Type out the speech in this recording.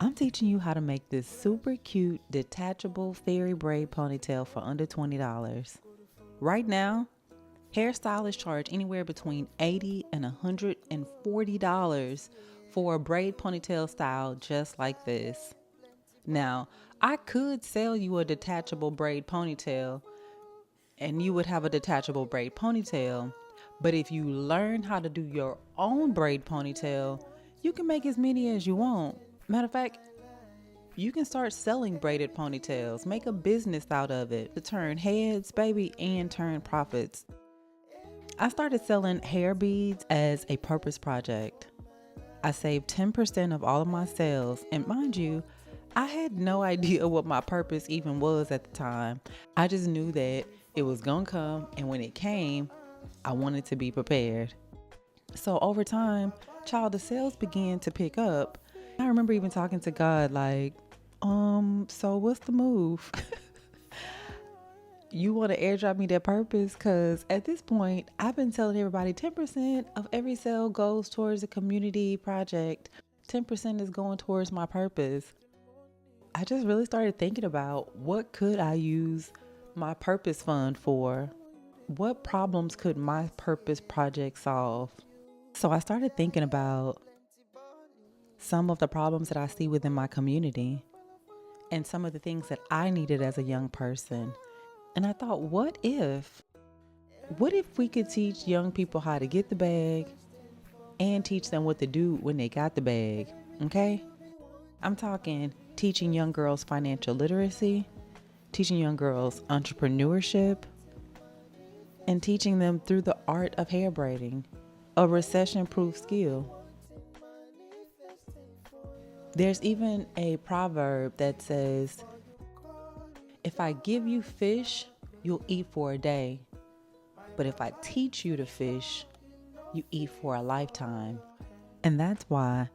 I'm teaching you how to make this super cute detachable fairy braid ponytail for under $20. Right now, hairstylists charge anywhere between $80 and $140 for a braid ponytail style just like this. Now, I could sell you a detachable braid ponytail and you would have a detachable braid ponytail, but if you learn how to do your own braid ponytail, you can make as many as you want. Matter of fact, you can start selling braided ponytails, make a business out of it to turn heads, baby, and turn profits. I started selling hair beads as a purpose project. I saved 10% of all of my sales, and mind you, I had no idea what my purpose even was at the time. I just knew that it was gonna come, and when it came, I wanted to be prepared. So over time, child, the sales began to pick up. I remember even talking to God like, so what's the move? You want to airdrop me that purpose? Because at this point, I've been telling everybody 10% of every sale goes towards a community project. 10% is going towards my purpose. I just really started thinking about what could I use my purpose fund for? What problems could my purpose project solve? So I started thinking about some of the problems that I see within my community and some of the things that I needed as a young person. And I thought, what if we could teach young people how to get the bag and teach them what to do when they got the bag? Okay? I'm talking teaching young girls financial literacy, teaching young girls entrepreneurship, and teaching them through the art of hair braiding, a recession-proof skill. There's even a proverb that says, if I give you fish, you'll eat for a day. But if I teach you to fish, you eat for a lifetime. And that's why